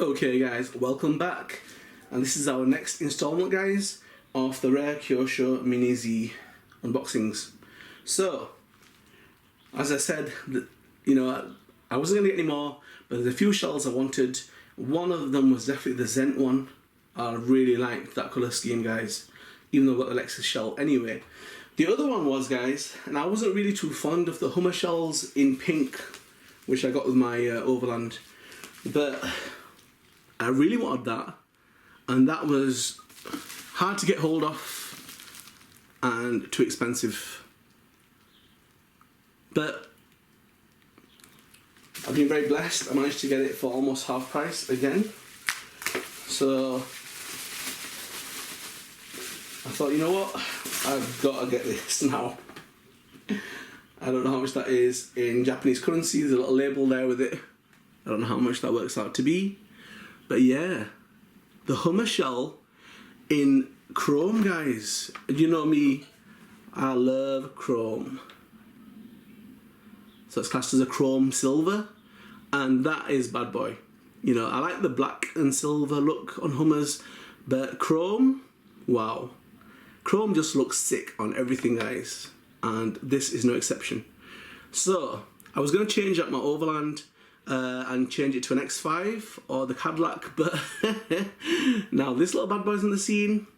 Okay guys, welcome back, and this is our next installment guys of the rare Kyosho Mini Z unboxings. So, as I said, I wasn't going to get any more, but there's a few shells I wanted. One of them was definitely the Zent one. I really liked that colour scheme guys, even though I've got the Lexus shell anyway. The other one was guys, and I wasn't really too fond of the Hummer shells in pink, which I got with my Overland, but I really wanted that, and that was hard to get hold of and too expensive. But I've been very blessed. I managed to get it for almost half price again. So I thought, you know what, I've got to get this now. I don't know how much that is in Japanese currency. There's a little label there with it. I don't know how much that works out to be. But yeah, the Hummer shell in chrome guys. You know me, I love chrome. So it's classed as a chrome silver, and that is bad boy. You know, I like the black and silver look on Hummers, but chrome, wow. Chrome just looks sick on everything guys, and this is no exception. So I was going to change up my Overland and change it to an X5 or the Cadillac, but now this little bad boy's on the scene.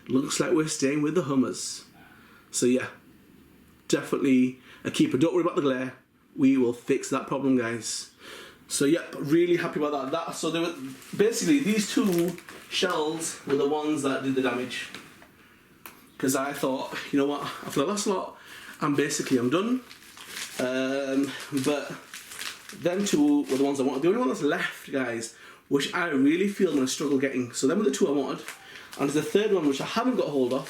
Looks like we're staying with the Hummers. So yeah, definitely a keeper. Don't worry about the glare. We will fix that problem, guys. So yep, really happy about that. So they were basically, these two shells were the ones that did the damage. Because I thought, you know what, after the last lot, I'm done. But them two were the ones I wanted. The only one that's left, guys, which I really feel I'm going to struggle getting. So them were the two I wanted. And there's a third one which I haven't got hold of.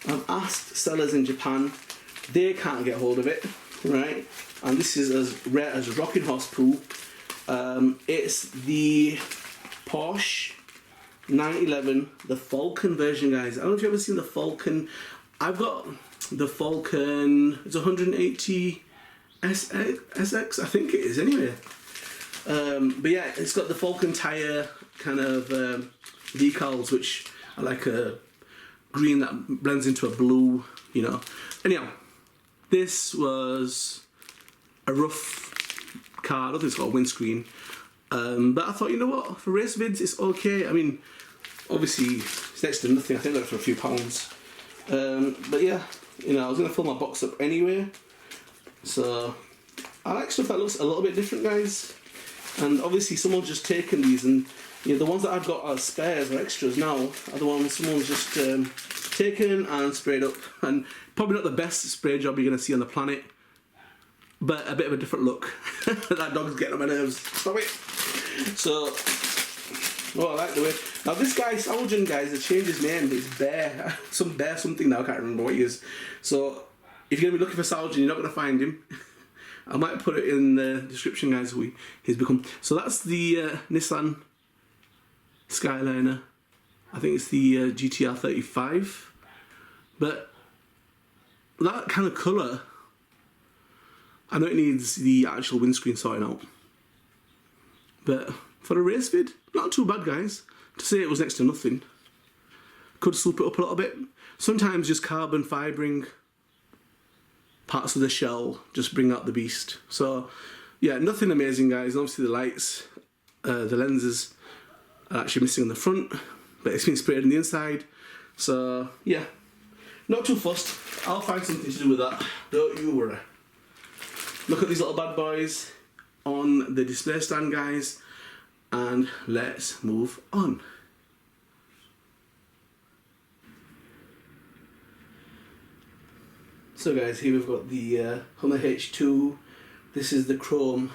I've asked sellers in Japan. They can't get hold of it, right? And this is as rare as rocking horse poo. It's the Porsche 911, the Falcon version, guys. I don't know if you've ever seen the Falcon. I've got the Falcon, it's 180 SX, I think it is anyway. But yeah, it's got the Falcon tyre kind of decals, which are like a green that blends into a blue, you know. Anyhow, this was a rough car. I don't think it's got a windscreen. But I thought, you know what, for race vids, it's okay. I mean, obviously, it's next to nothing. I think I got it for a few pounds. But yeah, you know, I was going to fill my box up anyway. So I like stuff that looks a little bit different, guys. And obviously someone's just taken these, and you know, the ones that I've got as spares or extras now are the ones someone's just taken and sprayed up. And probably not the best spray job you're going to see on the planet, but a bit of a different look. That dog's getting on my nerves. Stop it. So, oh, I like the way. Now this guy, Saljan, guys, has changed his name. It's Bear. Some Bear something now, I can't remember what he is. So, if you're going to be looking for Saljan, you're not going to find him. I might put it in the description, guys, who he's become. So that's the Nissan Skyliner. I think it's the GTR 35. But that kind of colour, I know it needs the actual windscreen sorting out. But for a race vid, not too bad, guys. To say it was next to nothing. Could swoop it up a little bit. Sometimes just carbon fibring parts of the shell just bring out the beast. So yeah, nothing amazing, guys. Obviously the lights, the lenses are actually missing on the front, but it's been sprayed on the inside. So yeah, not too fussed. I'll find something to do with that, don't you worry. Look at these little bad boys on the display stand, guys, and let's move on. So guys, here we've got the Hummer H2. This is the chrome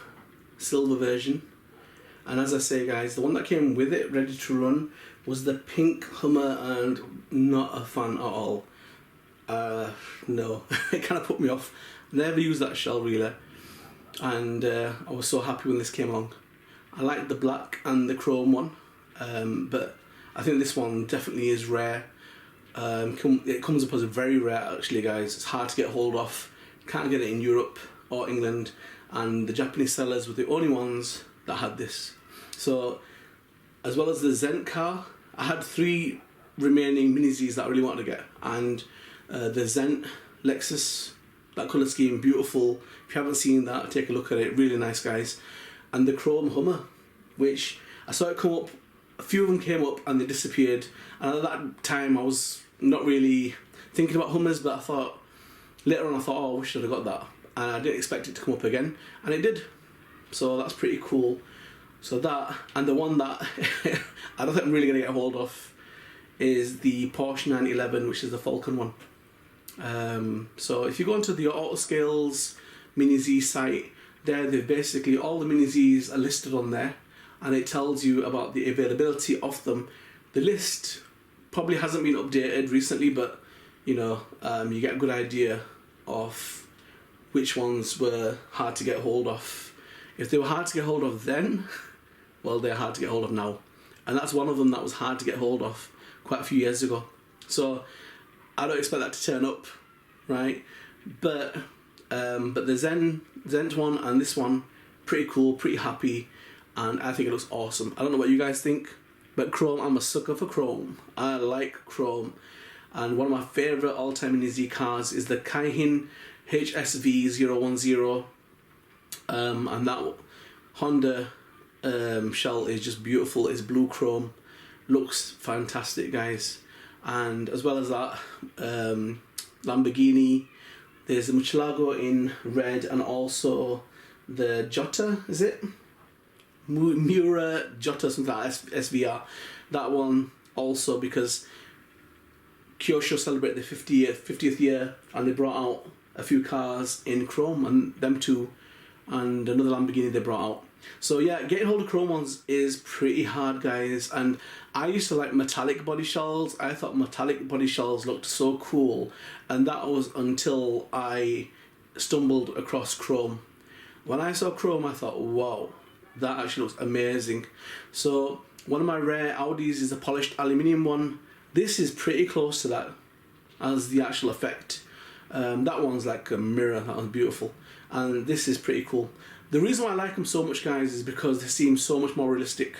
silver version, and as I say, guys, the one that came with it ready to run was the pink Hummer, and not a fan at all. No, it kind of put me off. Never used that shell reeler, and I was so happy when this came along. I like the black and the chrome one, but I think this one definitely is rare. It comes up as a very rare, actually, guys. It's hard to get hold of. Can't get it in Europe or England, and the Japanese sellers were the only ones that had this. So as well as the Zen car. I had 3 remaining Mini Zs that I really wanted to get, and the Zen Lexus, that colour scheme, beautiful. If you haven't seen that, take a look at it, really nice, guys. And the Chrome Hummer, which I saw it come up, a few of them came up and they disappeared, and at that time I was not really thinking about Hummers, but I thought, later on I thought, oh, I wish I'd have got that, and I didn't expect it to come up again, and it did, so that's pretty cool. So that, and the one that I don't think I'm really going to get a hold of is the Porsche 911, which is the Falcon one. So if you go onto the Autoscales Mini Z site, there they've basically, all the Mini Zs are listed on there, and it tells you about the availability of them. The list probably hasn't been updated recently, but you know, you get a good idea of which ones were hard to get hold of. If they were hard to get hold of then, well, they're hard to get hold of now, and that's one of them that was hard to get hold of quite a few years ago. So I don't expect that to turn up, right? But the Zen one and this one, pretty cool, pretty happy, and I think it looks awesome. I don't know what you guys think, but chrome, I'm a sucker for chrome. I like chrome, and one of my favourite all-time Mini Z cars is the Kaihin HSV010, and that Honda shell is just beautiful. It's blue chrome, looks fantastic, guys. And as well as that, Lamborghini, there's the Murcielago in red, and also the Jota, is it? Mura Jota, something like that, SVR. That one also, because Kyosho celebrated the 50th year, and they brought out a few cars in chrome, and them two, and another Lamborghini they brought out. So yeah, getting hold of chrome ones is pretty hard, guys, and I used to like metallic body shells. I thought metallic body shells looked so cool, and that was until I stumbled across chrome. When I saw chrome, I thought, wow, that actually looks amazing. So one of my rare Audis is a polished aluminium one. This is pretty close to that as the actual effect. That one's like a mirror, that one's beautiful, and this is pretty cool. The reason why I like them so much, guys, is because they seem so much more realistic.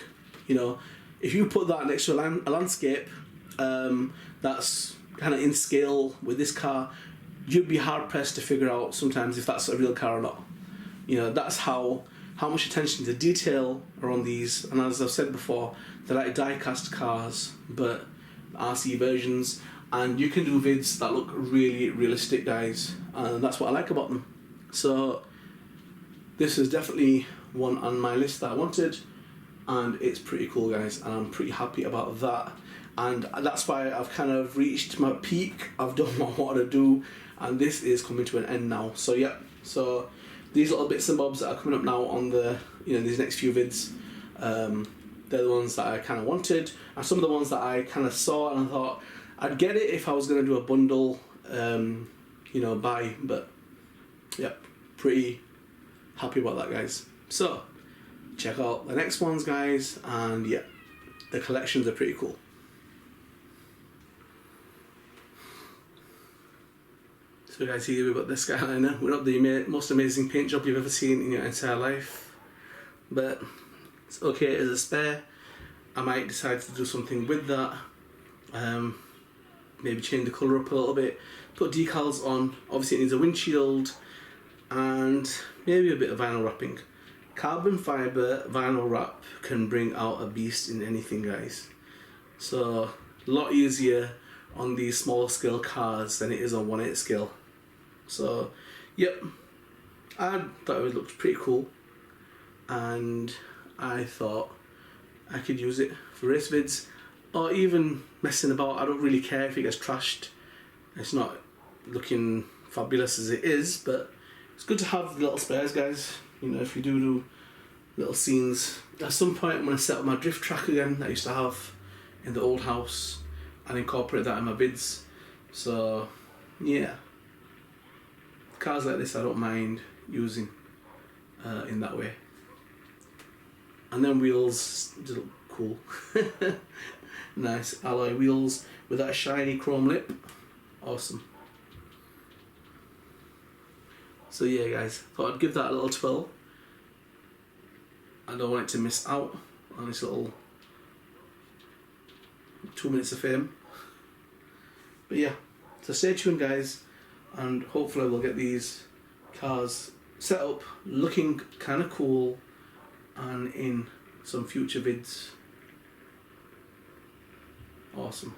You know, if you put that next to a landscape that's kind of in scale with this car, you'd be hard pressed to figure out sometimes if that's a real car or not. You know, that's how much attention to detail are on these. And as I've said before, they're like die-cast cars, but RC versions, and you can do vids that look really realistic, guys, and that's what I like about them. So this is definitely one on my list that I wanted, and it's pretty cool, guys, and I'm pretty happy about that. And that's why I've kind of reached my peak. I've done what I wanted to do, and this is coming to an end now. So yeah, so these little bits and bobs that are coming up now on the, you know, these next few vids, they're the ones that I kind of wanted, and some of the ones that I kind of saw and I thought I'd get it if I was going to do a bundle, you know, buy. But yeah, pretty happy about that, guys. So check out the next ones, guys, and yeah, the collections are pretty cool. So guys, here we've got the Skyliner. We're not the most amazing paint job you've ever seen in your entire life, but it's okay as a spare. I might decide to do something with that, maybe change the colour up a little bit, put decals on. Obviously it needs a windshield, and maybe a bit of vinyl wrapping. Carbon fibre vinyl wrap can bring out a beast in anything, guys. So a lot easier on these small scale cars than it is on 1/8 scale. So yep, I thought it looked pretty cool, and I thought I could use it for race vids, or even messing about. I don't really care if it gets trashed. It's not looking fabulous as it is, but it's good to have little spares, guys. You know, if you do little scenes. At some point I'm going to set up my drift track again that I used to have in the old house and incorporate that in my vids. So yeah, cars like this I don't mind using in that way. And then wheels just look cool. Nice alloy wheels with that shiny chrome lip. Awesome. So yeah, guys, thought I'd give that a little twirl. I don't want it to miss out on this little 2 minutes of fame. But yeah, so stay tuned guys, and hopefully we'll get these cars set up looking kind of cool and in some future vids. Awesome.